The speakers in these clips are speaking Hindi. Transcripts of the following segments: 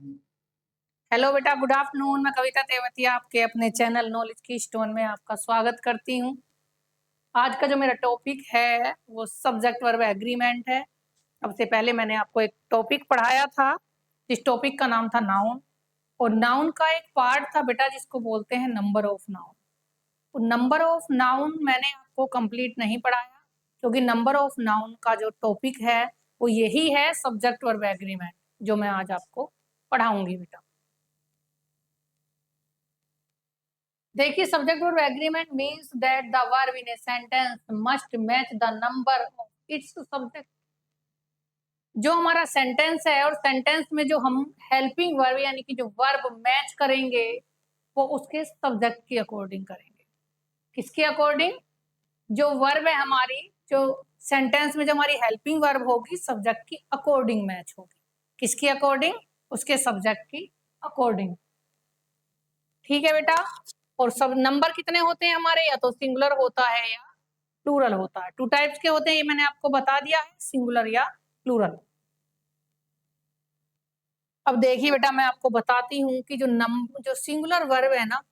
हेलो बेटा, गुड आफ्टरनून। मैं कविता तेवतिया आपके अपने चैनल नॉलेज की स्टोन में आपका स्वागत करती हूँ। आज का जो मेरा टॉपिक है वो सब्जेक्ट वर्ब एग्रीमेंट है। सबसे पहले मैंने आपको एक टॉपिक पढ़ाया था, इस टॉपिक का नाम था नाउन, और नाउन का एक पार्ट था बेटा जिसको बोलते हैं नंबर ऑफ नाउन। तो नंबर ऑफ नाउन मैंने आपको कंप्लीट नहीं पढ़ाया क्योंकि नंबर ऑफ नाउन का जो टॉपिक है वो यही है सब्जेक्ट वर्ब एग्रीमेंट, जो मैं आज आपको पढ़ाऊंगी बेटा। देखिए, subject verb agreement means that the verb in a sentence must match the number of its subject. जो हमारा सेंटेंस है और सेंटेंस में जो हम हेल्पिंग वर्ब यानी कि जो वर्ब मैच करेंगे वो उसके सब्जेक्ट के अकॉर्डिंग करेंगे। किसके अकॉर्डिंग? जो वर्ब है हमारी, जो सेंटेंस में जो हमारी हेल्पिंग वर्ब होगी सब्जेक्ट की अकॉर्डिंग मैच होगी। किसकी अकॉर्डिंग? उसके सब्जेक्ट की अकॉर्डिंग। ठीक है बेटा। और सब नंबर कितने होते हैं हमारे? या तो सिंगुलर होता है या प्लूरल होता है। टू टाइप्स के होते हैं, ये मैंने आपको बता दिया है, सिंगुलर या प्लूरल। अब देखिए बेटा, मैं आपको बताती हूँ कि जो सिंगुलर वर्ब है ना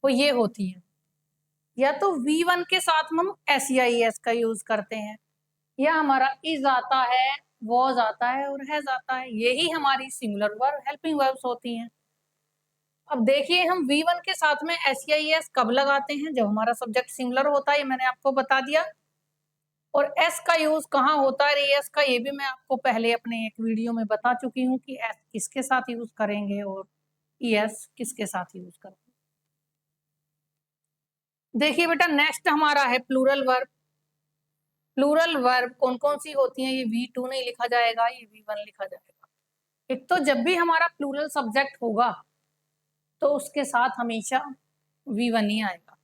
वो ये होती है, या तो V1 के साथ हम SEIS का यूज करते हैं, या हमारा इज आता है, वॉज आता है और हैज आता है। यही हमारी सिंगुलर वर्ब हेल्पिंग वर्ब्स होती हैं। अब देखिए, हम V1 के साथ में SEIS कब लगाते हैं? जब हमारा सब्जेक्ट सिंगुलर होता है, ये मैंने आपको बता दिया। और एस का यूज कहाँ होता है एस का, ये भी मैं आपको पहले अपने एक वीडियो में बता चुकी हूँ कि एस किसके साथ यूज करेंगे और एस किसके साथ यूज करेंगे। देखिए बेटा, नेक्स्ट हमारा है प्लूरल वर्ब। प्लूरल वर्ब कौन कौन सी होती हैं? ये V2 नहीं लिखा जाएगा, ये V1 लिखा जाएगा। एक तो जब भी हमारा प्लूरल सब्जेक्ट होगा तो उसके साथ हमेशा V1 ही आएगा,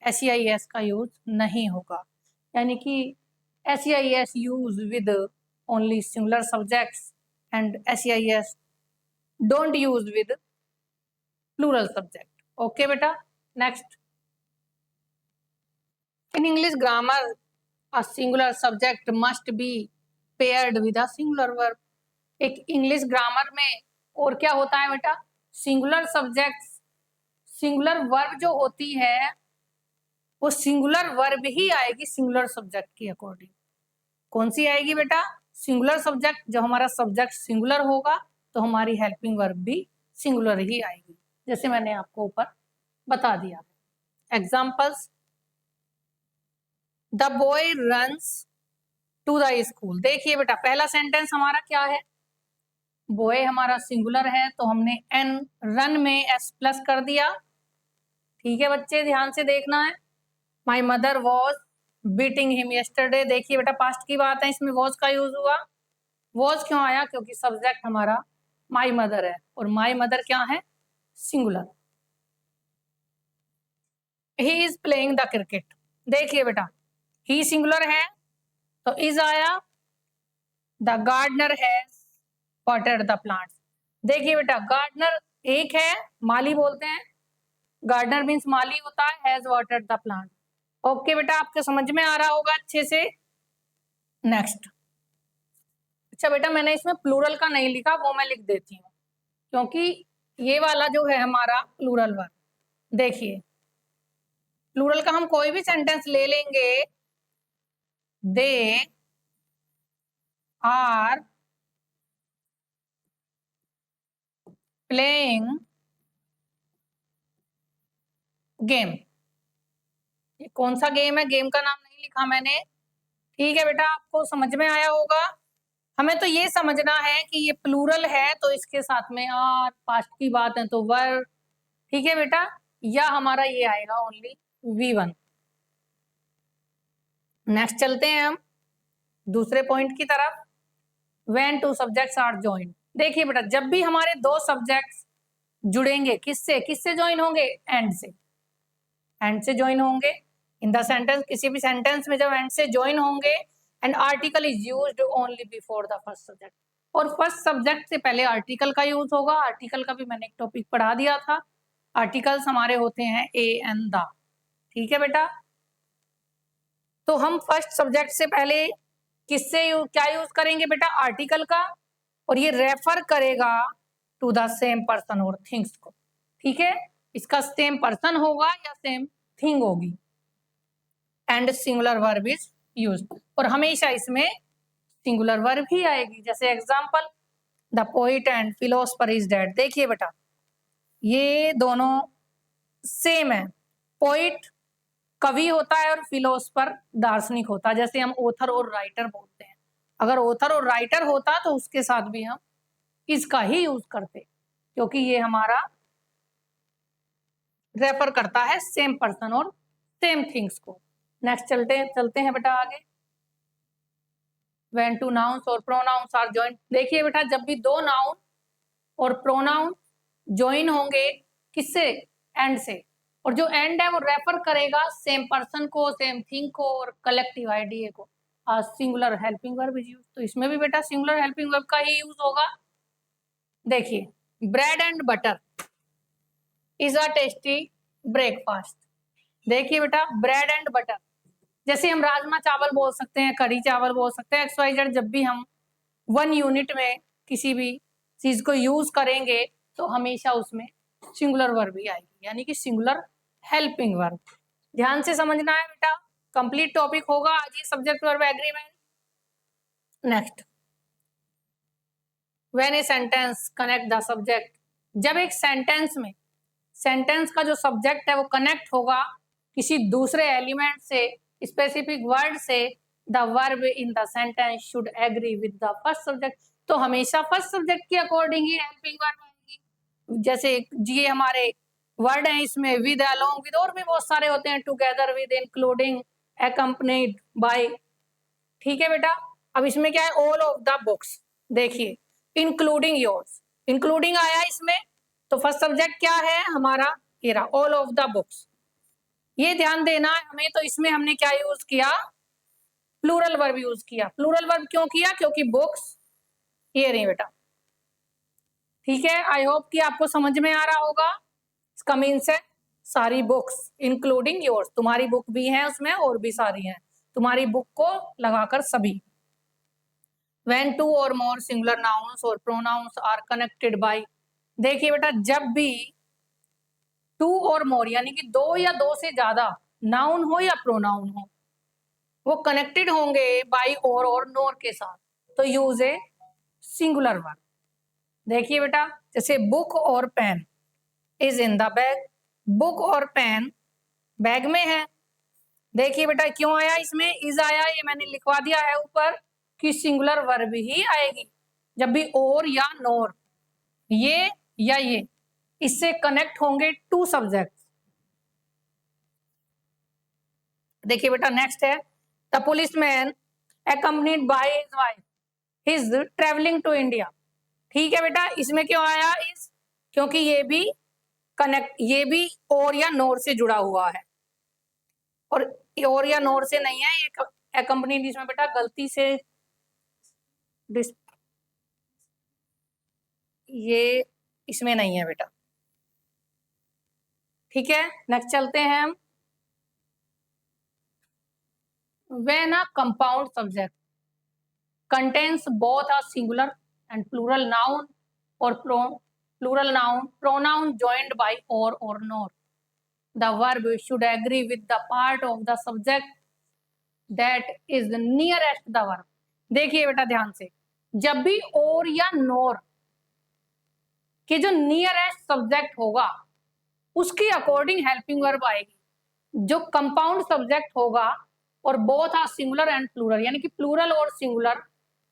SEIS का यूज नहीं होगा। यानी कि SEIS use with only singular subjects and SEIS don't use with plural subject. Okay बेटा। Next, in English grammar a singular subject must be paired with a singular verb. एक इंग्लिश ग्रामर में और क्या होता है बेटा? सिंगुलर सब्जेक्ट, सिंगुलर वर्ब जो होती है वो सिंगुलर वर्ब ही आएगी सिंगुलर सब्जेक्ट की अकॉर्डिंग। कौन सी आएगी बेटा? Singular subject. जब हमारा सब्जेक्ट सिंगुलर होगा तो हमारी हेल्पिंग वर्ब भी सिंगुलर ही आएगी, जैसे मैंने आपको ऊपर बता दिया। Examples, the boy runs to the school. देखिए बेटा, पहला सेंटेंस हमारा क्या है? बॉय हमारा सिंगुलर है तो हमने एन रन में एस प्लस कर दिया। ठीक है बच्चे, ध्यान से देखना है। My mother was beating him yesterday. देखिए बेटा, पास्ट की बात है, इसमें वॉज का यूज हुआ। वॉज क्यों आया? क्योंकि सब्जेक्ट हमारा माई मदर है और माई मदर क्या है? Singular. He is playing the cricket. देखिए बेटा, ही सिंगुलर है तो इज आया। The gardener has watered the plants. देखिए बेटा, गार्डनर एक है, माली बोलते हैं, गार्डनर मीन्स माली होता है, has watered the plant. Okay बेटा, आपको समझ में आ रहा होगा अच्छे से। नेक्स्ट, अच्छा बेटा, मैंने इसमें प्लूरल का नहीं लिखा, वो मैं लिख देती हूँ क्योंकि ये वाला जो है हमारा प्लूरल वर्ब। देखिए, प्लूरल का हम कोई भी सेंटेंस ले लेंगे, दे आर प्लेइंग गेम। ये कौन सा गेम है? गेम का नाम नहीं लिखा मैंने। ठीक है बेटा, आपको समझ में आया होगा। हमें तो ये समझना है कि ये प्लूरल है तो इसके साथ में आर, पास्ट की बात है तो वर। ठीक है बेटा, या हमारा ये आएगा ओनली V1। नेक्स्ट चलते हैं हम दूसरे पॉइंट की तरफ। When two subjects are joined. देखिए बेटा, जब भी हमारे दो सब्जेक्ट्स जुड़ेंगे, किससे किससे ज्वाइन होंगे? एंड से। एंड से ज्वाइन होंगे इन द सेंटेंस। किसी भी सेंटेंस में जब एंड से ज्वाइन होंगे, and article is used only before the first subject. और फर्स्ट सब्जेक्ट से पहले आर्टिकल का यूज होगा। आर्टिकल का भी मैंने एक टॉपिक पढ़ा दिया था। आर्टिकल्स हमारे होते हैं ए एंड द। ठीक है बेटा, तो हम फर्स्ट सब्जेक्ट से पहले क्या यूज करेंगे बेटा? आर्टिकल का। और ये रेफर करेगा टू द सेम पर्सन और थिंग्स को। ठीक है, इसका सेम पर्सन होगा या सेम थिंग होगी। And singular verb is used, और हमेशा इसमें सिंगुलर वर्ब ही आएगी। जैसे example, the poet and philosopher is dead. देखिए बेटा, ये दोनों सेम है। पोइट कवि होता है और फिलोसफर दार्शनिक होता है। जैसे हम ऑथर और राइटर बोलते हैं, अगर ऑथर और राइटर होता तो उसके साथ भी हम इसका ही यूज करते, क्योंकि ये हमारा रेफर करता है सेम पर्सन और सेम थिंग्स को। नेक्स्ट चलते हैं बेटा आगे। व्हेन टू नाउन्स और प्रोनाउंस आर जॉइंट। देखिए बेटा, जब भी दो नाउन और प्रोनाउन ज्वाइन होंगे, किससे? एंड से। और जो एंड है वो रेफर करेगा सेम पर्सन को, सेम थिंग को और कलेक्टिव आइडिया को। Singular helping verb is use, तो इसमें भी बेटा सिंगुलर हेल्पिंग वर्ब का ही यूज होगा। देखिए, bread and butter is a tasty breakfast. देखिए बेटा, ब्रेड एंड बटर, जैसे हम राजमा चावल बोल सकते हैं, कढ़ी चावल बोल सकते हैं, XYZ। जब भी हम 1 यूनिट में किसी भी चीज को यूज करेंगे तो हमेशा उसमें सिंगुलर वर्ब ही आएगी, यानी कि सिंगुलर हेल्पिंग वर्ब। ध्यान से समझना है बेटा, कंप्लीट टॉपिक होगा आज ये subject verb agreement. Next, when a sentence connect the subject. जब एक सेंटेंस में सेंटेंस का जो सब्जेक्ट है वो कनेक्ट होगा किसी दूसरे एलिमेंट से, स्पेसिफिक वर्ड से, the verb in the sentence should agree with the first subject. तो हमेशा फर्स्ट सब्जेक्ट के अकॉर्डिंग ही हेल्पिंग वर्ब आएगी। जैसे ये हमारे वर्ड हैं, इसमें विद, अलोंग विद और भी बहुत सारे होते हैं, together with, including, accompanied by. ठीक है बेटा, अब इसमें क्या है? All of the books. देखिए, इंक्लूडिंग योर्स, इंक्लूडिंग आया इसमें, तो फर्स्ट सब्जेक्ट क्या है हमारा? ये रहा, ऑल ऑफ द बुक्स। ये ध्यान देना है हमें, तो इसमें हमने क्या यूज किया? प्लूरल वर्ब यूज किया। प्लूरल वर्ब क्यों किया? क्योंकि बुक्स ये नहीं बेटा। ठीक है, आई होप कि आपको समझ में आ रहा होगा। इसका मीन्स है सारी बुक्स इंक्लूडिंग योर्स, तुम्हारी बुक भी है उसमें और भी सारी हैं, तुम्हारी बुक को लगाकर सभी। When two or more singular nouns or pronouns are connected by। देखिए बेटा, जब भी टू और मोर यानी कि दो या दो से ज्यादा नाउन हो या प्रोनाउन हो, वो कनेक्टेड होंगे बाई और नोर के साथ, तो यूज ए सिंगुलर वर्ब। देखिए बेटा, जैसे बुक और pen is in the bag. Book और पेन बैग में है। देखिए बेटा, क्यों आया इसमें इज आया? ये मैंने लिखवा दिया है ऊपर कि सिंगुलर वर्ब ही आएगी जब भी और या नोर, ये या ये, इससे कनेक्ट होंगे टू सब्जेक्ट। देखिए बेटा, नेक्स्ट है, the policeman accompanied by his wife is traveling to India। ठीक है बेटा, इसमें क्यों आया इस? क्योंकि ये भी कनेक्ट, ये भी और या नोर से जुड़ा हुआ है, और या नोर से नहीं है ये। accompanied इसमें बेटा गलती से ये इसमें नहीं है बेटा। ठीक है, नेक्स्ट चलते हैं हम। When a compound subject contains both a singular and plural noun or plural noun pronoun joined by or nor, the verb should agree with the part of the subject that is nearest the verb। देखिए बेटा ध्यान से, जब भी और या नोर के जो नियरेस्ट सब्जेक्ट होगा उसके अकॉर्डिंग हेल्पिंग वर्ब आएगी। जो कंपाउंड सब्जेक्ट होगा और both are singular and plural, यानी कि प्लूरल और सिंगुलर,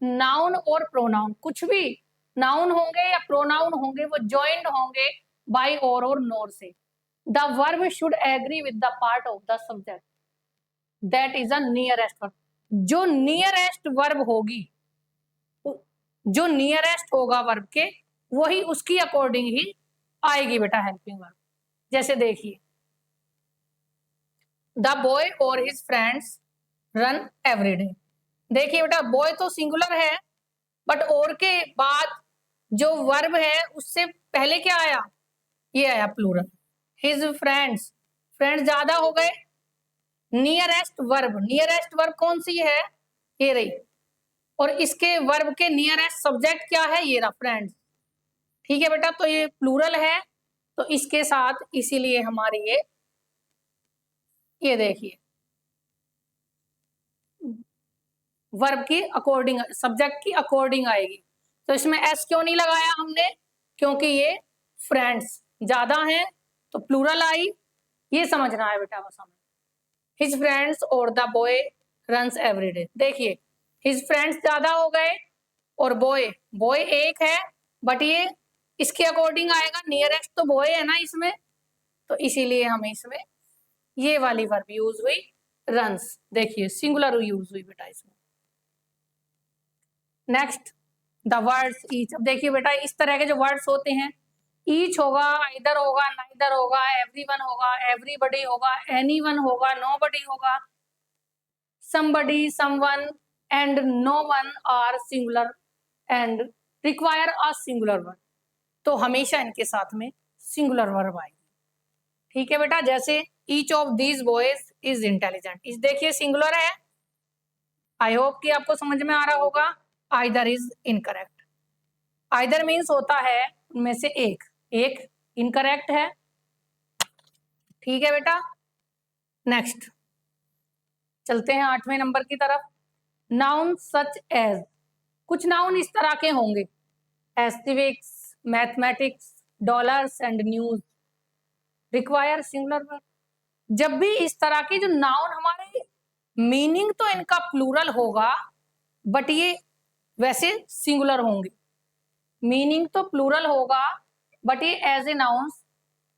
नाउन और प्रोनाउन, कुछ भी नाउन होंगे या प्रोनाउन होंगे वो ज्वाइंड होंगे बाय और नोर से। The verb should agree with the part of the subject that is a nearest verb. जो नियरेस्ट वर्ब होगी, जो नियरेस्ट होगा वर्ब के, वही उसकी अकॉर्डिंग ही आएगी बेटा हेल्पिंग वर्ब। जैसे देखिए, द बॉय और his friends run every day. देखिए बेटा, बॉय तो सिंगुलर है, बट और के बाद जो वर्ब है उससे पहले क्या आया? ये आया प्लूरल। हिज फ्रेंड्स, फ्रेंड्स ज्यादा हो गए। नियरेस्ट वर्ब, नियरेस्ट वर्ब कौन सी है? ये रही, और इसके वर्ब के नियरेस्ट सब्जेक्ट क्या है, ये रहा फ्रेंड्स। ठीक है बेटा, तो ये प्लूरल है, तो इसके साथ इसीलिए हमारी ये देखिए वर्ब की अकॉर्डिंग, सब्जेक्ट की अकॉर्डिंग आएगी। तो इसमें एस क्यों नहीं लगाया हमने, क्योंकि ये फ्रेंड्स ज्यादा हैं तो प्लूरल आई, ये समझना है बेटा बस हमें। हिज फ्रेंड्स और द बॉय रन्स एवरीडे। देखिए हिज फ्रेंड्स ज्यादा हो गए और बॉय, बॉय एक है बट ये इसके अकॉर्डिंग आएगा, नियरेस्ट तो बॉय है ना इसमें, तो इसीलिए हमें इसमें ये वाली वर्ब यूज हुई रन्स। देखिए सिंगुलर यूज हुई बेटा इसमें। Next the words each. अब देखिए बेटा इस तरह के जो वर्ड्स होते हैं, ईच होगा, इधर होगा, नाइदर होगा, एवरीवन होगा, एवरीबॉडी होगा, एनीवन होगा, नोबडी होगा, somebody, someone and no one are singular and require a singular word। तो हमेशा इनके साथ में सिंगुलर वर्ब आएगी। ठीक है बेटा, जैसे each of these boys is intelligent, इस देखिए सिंगुलर है, आई होप कि आपको समझ में आ रहा होगा। Either is incorrect, either means होता है उनमें से एक, एक इनकरेक्ट है। ठीक है बेटा, नेक्स्ट चलते हैं 8वें नंबर की तरफ। नाउन सच एज, कुछ नाउन इस तरह के होंगे, statistics, mathematics, dollars and news, require singular verb. जब भी इस तरह के जो नाउन हमारे मीनिंग तो इनका प्लूरल होगा बट ये वैसे सिंगुलर होंगे, मीनिंग तो प्लूरल होगा बट ये एज ए नाउन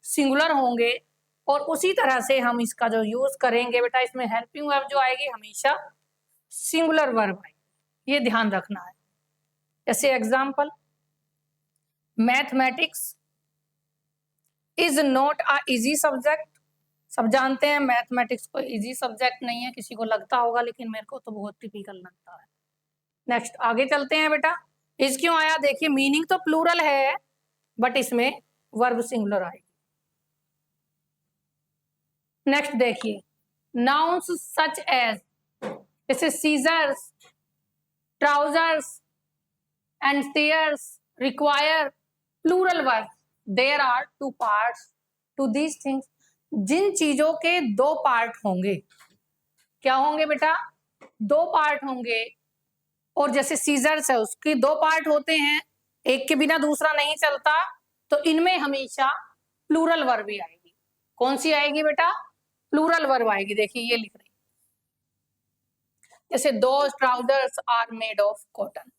सिंगुलर होंगे। और उसी तरह से हम इसका जो यूज करेंगे बेटा, इसमें हेल्पिंग वर्ब जो आएगी हमेशा सिंगुलर वर्ब आएगी, ये ध्यान रखना है। जैसे example, mathematics is not a easy subject. सब जानते हैं मैथमेटिक्स को इजी सब्जेक्ट नहीं है, किसी को लगता होगा लेकिन मेरे को तो बहुत टिपिकल लगता है। नेक्स्ट आगे चलते हैं बेटा, इस क्यों आया, देखिए मीनिंग तो प्लूरल है बट इसमें वर्ब सिंगुलर आएगी। नेक्स्ट देखिए, नाउन्स सच एज, जैसे scissors, trousers and stairs require plural verb. There are two parts to these things, जिन चीजों के दो पार्ट होंगे, क्या होंगे बेटा, दो पार्ट होंगे। और जैसे सीजर्स है उसके दो पार्ट होते हैं, एक के बिना दूसरा नहीं चलता, तो इनमें हमेशा प्लूरल वर्ब ही आएगी। कौन सी आएगी बेटा, प्लूरल वर्ब आएगी। देखिए ये लिख रही, जैसे those trousers are made of cotton,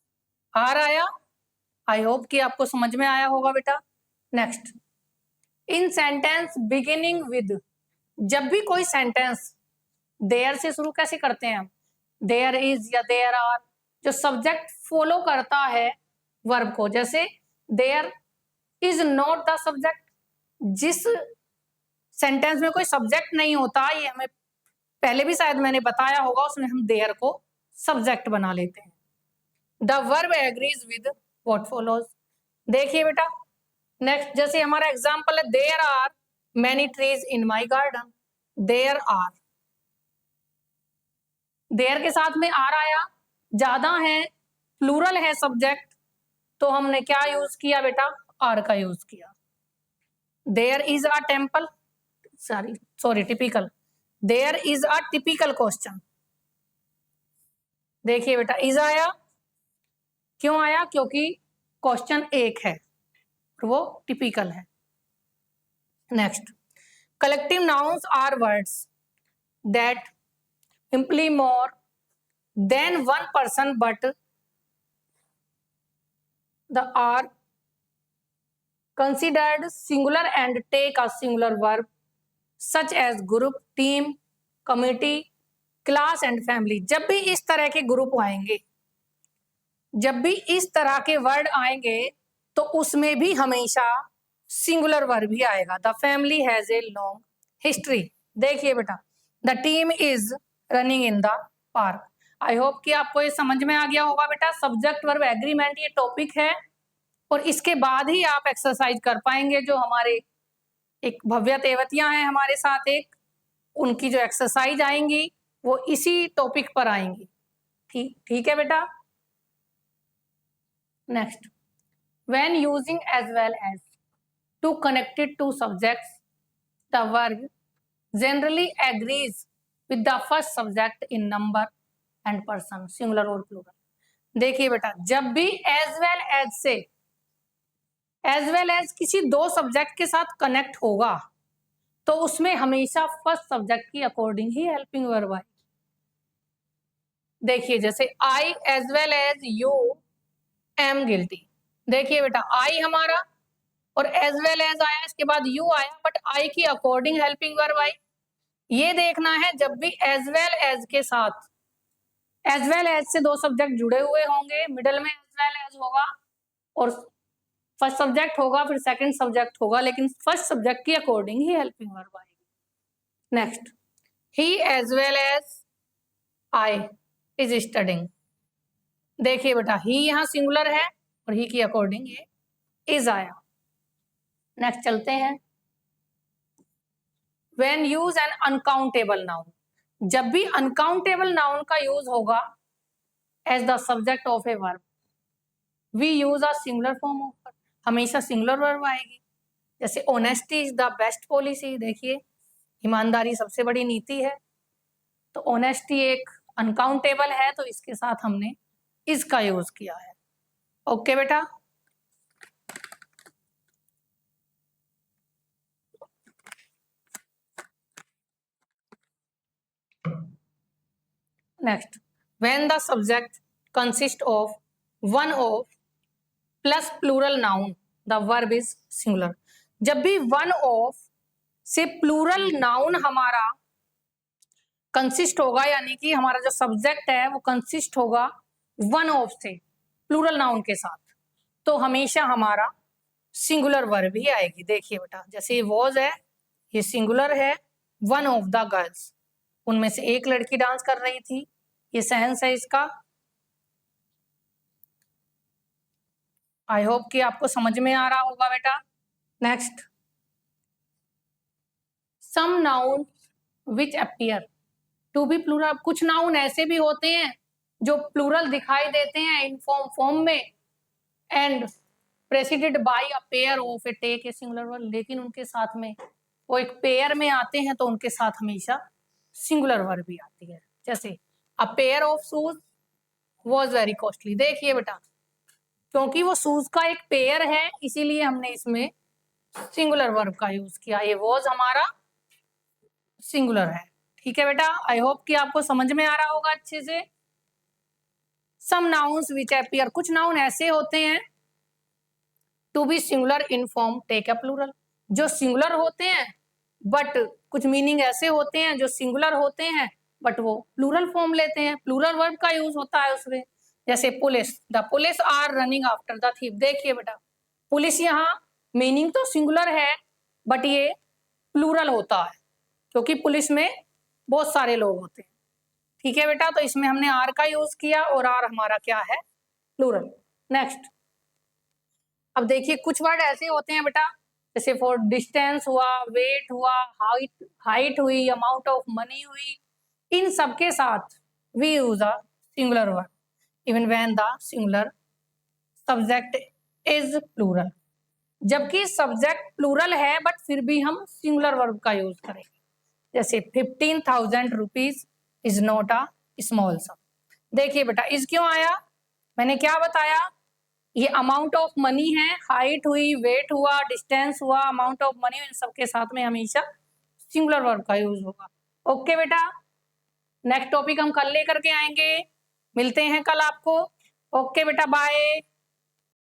are आया, आई होप कि आपको समझ में आया होगा बेटा। Next, in sentence beginning with, जब भी कोई सेंटेंस देयर से शुरू कैसे करते हैं हम, देयर इज या देयर आर, जो सब्जेक्ट फॉलो करता है वर्ब को, जैसे there is not the subject, जिस सेंटेंस में कोई सब्जेक्ट नहीं होता, ये हमें पहले भी शायद मैंने बताया होगा, उसमें हम देयर को सब्जेक्ट बना लेते हैं। The verb agrees with what follows. देखिए बेटा नेक्स्ट, जैसे हमारा एग्जांपल है, there are many trees in my garden, there are, there के साथ में आर आया, ज्यादा है, प्लूरल है सब्जेक्ट, तो हमने क्या यूज किया बेटा, आर का यूज किया। There is a temple, sorry typical, there is a typical question. देखिए बेटा इज आया, क्यों आया, क्योंकि क्वेश्चन एक है वो टिपिकल है। Next, collective nouns are words that imply more than one person but the are considered singular and take a singular verb such as group, team, committee, class and family। जब भी इस तरह के ग्रुप आएंगे, जब भी इस तरह के वर्ड आएंगे तो उसमें भी हमेशा सिंगुलर वर्ब ही आएगा। The family has a long history. देखिए बेटा, the team is running in the park. I hope कि आपको ये समझ में आ गया होगा बेटा। सब्जेक्ट वर्ब एग्रीमेंट ये टॉपिक है और इसके बाद ही आप एक्सरसाइज कर पाएंगे। जो हमारे एक भव्य तेवतियां हैं हमारे साथ, एक उनकी जो एक्सरसाइज आएंगी वो इसी टॉपिक पर आएंगी। ठीक है बेटा। Next, when using as well as to connect it to subjects, the verb generally agrees with the first subject in number and person, singular और plural. देखिए बेटा, जब भी as well as से as well as किसी दो सब्जेक्ट के साथ कनेक्ट होगा तो उसमें हमेशा फर्स्ट सब्जेक्ट की अकॉर्डिंग ही हेल्पिंग वर्ब आएगी। देखिए जैसे I as well as you am guilty, देखिए बेटा आई हमारा और एज वेल एज आया, इसके बाद यू आया, बट आई की अकॉर्डिंग हेल्पिंग वर्ब आई। ये देखना है जब भी एज वेल एज के साथ एज वेल एज से दो सब्जेक्ट जुड़े हुए होंगे, मिडल में एज वेल एज होगा और फर्स्ट सब्जेक्ट होगा, फिर सेकंड सब्जेक्ट होगा, लेकिन फर्स्ट सब्जेक्ट की अकॉर्डिंग ही हेल्पिंग वर्ब आएगी। Next, he as well as I is studying, देखिए बेटा ही यहाँ सिंगुलर है और ही की अकॉर्डिंग ये इज आया। नेक्स्ट चलते हैं, when use an uncountable noun, जब भी अनकाउंटेबल नाउन का यूज होगा as the subject of a verb, we use a singular form of, हमेशा सिंगुलर वर्ब आएगी। जैसे honesty is the best policy, देखिए ईमानदारी सबसे बड़ी नीति है, तो ऑनेस्टी एक अनकाउंटेबल है तो इसके साथ हमने इसका यूज किया है। ओके बेटा, next, when the subject consist of one of plus plural noun the verb is singular, जब भी वन ऑफ से प्लूरल नाउन हमारा कंसिस्ट होगा, यानी कि हमारा जो सब्जेक्ट है वो कंसिस्ट होगा वन ऑफ से प्लूरल नाउन के साथ, तो हमेशा हमारा सिंगुलर वर्ब ही आएगी। देखिए बेटा जैसे ये वॉज है, ये सिंगुलर है, वन ऑफ द गर्ल्स, उनमें से एक लड़की डांस कर रही थी, ये सेंस है इसका। आई होप कि आपको समझ में आ रहा होगा बेटा। Next, some noun which appear to be plural, कुछ नाउन ऐसे भी होते हैं जो प्लूरल दिखाई देते हैं इनफॉर्म फॉर्म में and preceded by a pair of a take a singular verb, लेकिन उनके साथ में वो एक पेयर में आते हैं तो उनके साथ हमेशा सिंगुलर वर्ब भी आती है। जैसे अ pair of shoes was very costly, देखिए बेटा क्योंकि वो शूज का एक पेयर है इसीलिए हमने इसमें सिंगुलर वर्ब का यूज किया, ये वाज हमारा सिंगुलर है। ठीक है बेटा, आई होप कि आपको समझ में आ रहा होगा अच्छे से। सम नाउन्स विच अपीयर, कुछ नाउन ऐसे होते हैं to be singular in form take a plural, जो सिंगुलर होते हैं बट कुछ मीनिंग ऐसे होते हैं जो सिंगुलर होते हैं बट वो प्लूरल फॉर्म लेते हैं, प्लूरल वर्ब का यूज होता है उसमें। जैसे police, the police are running after the thief, देखिए बेटा पुलिस यहाँ मीनिंग तो सिंगुलर है बट ये प्लूरल होता है क्योंकि पुलिस में बहुत सारे लोग होते हैं। ठीक है बेटा, तो इसमें हमने आर का यूज किया और आर हमारा क्या है, प्लूरल। नेक्स्ट, अब देखिए कुछ वर्ड ऐसे होते हैं बेटा जैसे फॉर डिस्टेंस हुआ, वेट हुआ, हाइट हुई, अमाउंट ऑफ मनी हुई, इन सबके साथ we use a singular verb even when the singular subject is plural, जबकि सब्जेक्ट प्लूरल है बट फिर भी हम सिंगुलर वर्ब का यूज करेंगे। जैसे 15,000 rupees is not a small sum, देखिए बेटा इज क्यों आया, मैंने क्या बताया, ये अमाउंट ऑफ मनी है, हाइट हुई, वेट हुआ, डिस्टेंस हुआ, अमाउंट ऑफ मनी, इन सबके साथ में हमेशा सिंगुलर वर्ब का यूज होगा। ओके बेटा, नेक्स्ट टॉपिक हम कल लेकर के आएंगे, मिलते हैं कल आपको। ओके बेटा, बाय।